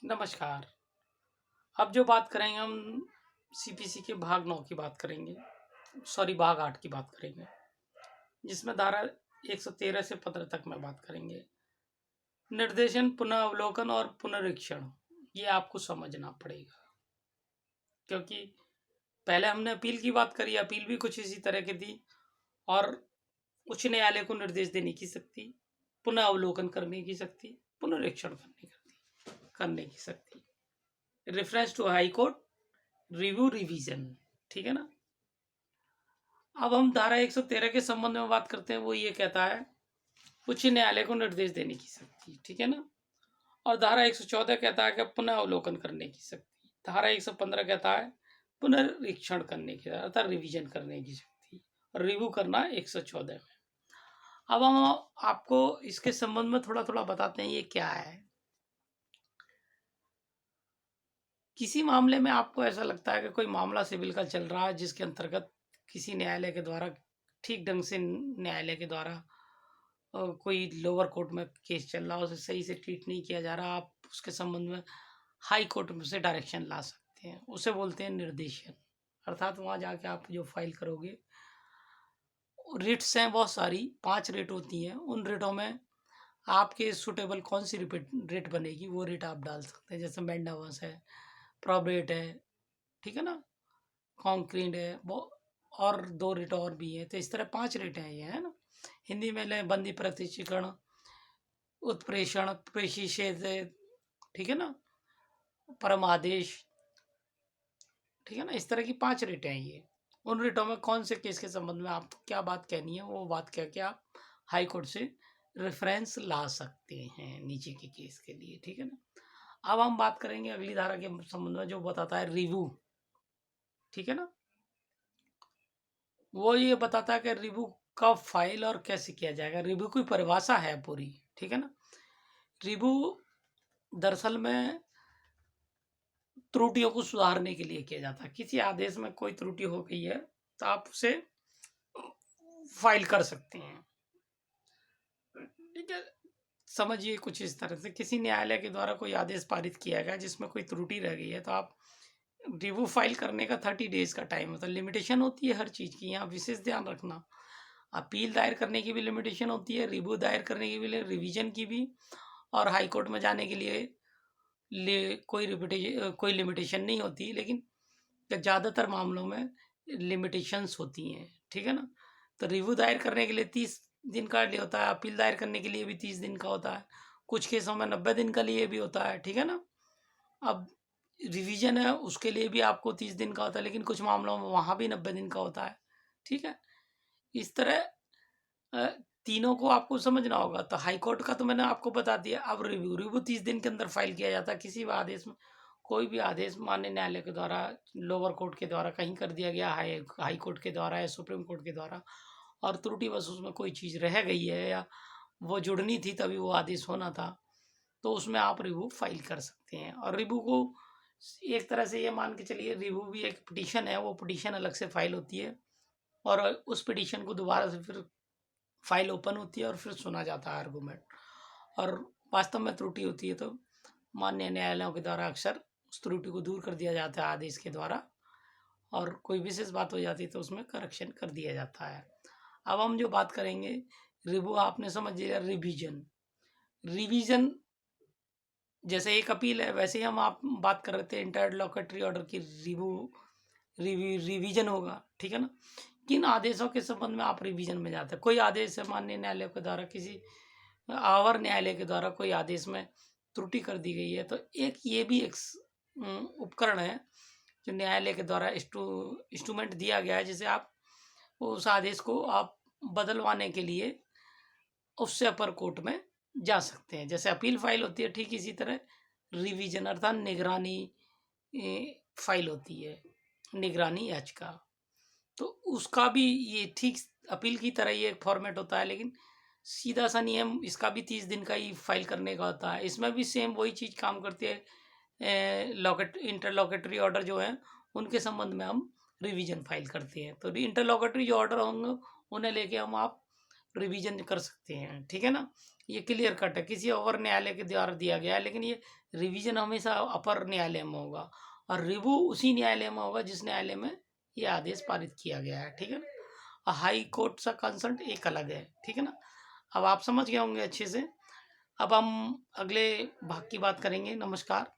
नमस्कार। अब जो बात करेंगे हम सीपीसी के भाग 9 की बात करेंगे, सॉरी भाग 8 की बात करेंगे, जिसमें धारा 113 से 15 तक में बात करेंगे। निर्देशन, पुनः अवलोकन और पुनरीक्षण, ये आपको समझना पड़ेगा, क्योंकि पहले हमने अपील की बात करी। अपील भी कुछ इसी तरह की थी और उच्च न्यायालय को निर्देश देने की शक्ति, पुनः अवलोकन करने की शक्ति, पुनरीक्षण करने की शक्ति। Reference to high court, review, revision, ठीक है ना। अब हम धारा 113 के संबंध में बात करते हैं। वो ये कहता है उच्च न्यायालय को निर्देश देने की शक्ति, ठीक है ना। और धारा 114 कहता है कि पुनः अवलोकन करने की शक्ति। धारा 115 कहता है पुनरीक्षण करने की, अर्थात रिवीजन करने की शक्ति, और रिव्यू करना 114 में। अब हम आपको इसके संबंध में थोड़ा थोड़ा बताते हैं ये क्या है। किसी मामले में आपको ऐसा लगता है कि कोई मामला सिविल का चल रहा है, जिसके अंतर्गत किसी न्यायालय के द्वारा ठीक ढंग से न्यायालय के द्वारा कोई लोअर कोर्ट में केस चल रहा है, उसे सही से ट्रीट नहीं किया जा रहा, आप उसके संबंध में हाई कोर्ट में से डायरेक्शन ला सकते हैं। उसे बोलते हैं निर्देशन। अर्थात वहाँ जाके आप जो फाइल करोगे, रिट्स हैं बहुत सारी, 5 रिट होती हैं। उन रिटों में आपके सुटेबल कौन सी रिट बनेगी वो रिट आप डाल सकते हैं। जैसे मैंडावस है, प्रोबेट है, ठीक है ना, कॉन्क्रीट है, वो और 2 रिट और भी है। तो इस तरह 5 रिट हैं ये, है ना। हिंदी में लें बंदी प्रतिशीकरण, उत्प्रेषण, प्रेषिषेध, ठीक है ना, परम आदेश, ठीक है ना। इस तरह की 5 रिटें हैं ये। उन रिटों में कौन से केस के संबंध में आपको क्या बात कहनी है, वो बात कह के आप हाई कोर्ट से रेफरेंस ला सकते हैं नीचे के केस के लिए, ठीक है ना। अब हम बात करेंगे अगली धारा के संबंध में, जो बताता है रिव्यू, ठीक है ना। वो ये बताता है कि रिव्यू कब फाइल और कैसे किया जाएगा। रिव्यू की परिभाषा है पूरी, ठीक है ना। रिव्यू दरअसल में त्रुटियों को सुधारने के लिए किया जाता है। किसी आदेश में कोई त्रुटि हो गई है तो आप उसे फाइल कर सकते हैं, ठीक है। समझिए कुछ इस तरह से, किसी न्यायालय के द्वारा कोई आदेश पारित किया गया जिसमें कोई त्रुटि रह गई है, तो आप रिव्यू फाइल करने का 30 डेज का टाइम होता है। लिमिटेशन होती है हर चीज़ की, यहाँ विशेष ध्यान रखना। अपील दायर करने की भी लिमिटेशन होती है, रिव्यू दायर करने की भी, रिवीजन की भी, और हाई कोर्ट में जाने के लिए कोई लिमिटेशन नहीं होती। लेकिन ज़्यादातर मामलों में लिमिटेशंस होती हैं, ठीक है ना। तो रिव्यू दायर करने के लिए 30 दिन का लिए होता है, अपील दायर करने के लिए भी 30 दिन का होता है, कुछ केसों में 90 दिन का लिए भी होता है, ठीक है ना। अब रिवीजन है उसके लिए भी आपको 30 दिन का होता है, लेकिन कुछ मामलों में वहाँ भी 90 दिन का होता है, ठीक है। इस तरह अ, तीनों को आपको समझना होगा। तो हाई कोर्ट का तो मैंने आपको बता दिया। अब रिव्यू 30 दिन के अंदर फाइल किया जाता है। किसी भी आदेश में, कोई भी आदेश माननीय न्यायालय के द्वारा, लोअर कोर्ट के द्वारा कहीं कर दिया गया, हाई कोर्ट के द्वारा या सुप्रीम कोर्ट के द्वारा, और त्रुटिवश उसमें कोई चीज़ रह गई है या वो जुड़नी थी तभी वो आदेश होना था, तो उसमें आप रिव्यू फाइल कर सकते हैं। और रिव्यू को एक तरह से ये मान के चलिए, रिव्यू भी एक पिटीशन है, वो पिटीशन अलग से फाइल होती है और उस पिटीशन को दोबारा से फिर फाइल ओपन होती है और फिर सुना जाता है आर्गूमेंट। और वास्तव में त्रुटि होती है तो माननीय न्यायालयों के द्वारा अक्सर उस त्रुटि को दूर कर दिया जाता है आदेश के द्वारा, और कोई विशेष बात हो जाती है तो उसमें करेक्शन कर दिया जाता है। अब हम जो बात करेंगे, रिव्यू आपने समझ लिया। रिवीजन, रिवीजन जैसे एक अपील है, वैसे ही हम आप बात कर रहे थे इंटरलोकेटरी ऑर्डर की रिवीजन होगा, ठीक है ना। किन आदेशों के संबंध में आप रिवीजन में जाते हैं। कोई आदेश है माननीय न्यायालय के द्वारा, किसी आवर न्यायालय के द्वारा कोई आदेश में त्रुटि कर दी गई है, तो एक ये भी एक उपकरण है जो न्यायालय के द्वारा इंस्ट्रूमेंट दिया गया है, जिसे आप उस आदेश को आप बदलवाने के लिए उससे अपर कोर्ट में जा सकते हैं। जैसे अपील फाइल होती है, ठीक इसी तरह रिवीजन अर्थात निगरानी फाइल होती है, निगरानी याचिका। तो उसका भी ये ठीक अपील की तरह ही एक फॉर्मेट होता है, लेकिन सीधा सा नियम इसका भी 30 दिन का ही फाइल करने का होता है। इसमें भी सेम वही चीज़ काम करती है। इंटरलोकेटरी ऑर्डर जो है उनके संबंध में हम रिवीजन फाइल करते हैं। तो इंटरलोकेटरी जो ऑर्डर होंगे उन्हें लेके हम आप रिवीजन कर सकते हैं, ठीक है ना। ये क्लियर कट है, किसी और न्यायालय के द्वारा दिया गया है, लेकिन ये रिवीजन हमेशा अपर न्यायालय में होगा और रिव्यू उसी न्यायालय में होगा जिस न्यायालय में ये आदेश पारित किया गया है, ठीक है ना। हाई कोर्ट का कंसल्ट एक अलग है, ठीक है ना। अब आप समझ गए होंगे अच्छे से। अब हम अगले भाग की बात करेंगे। नमस्कार।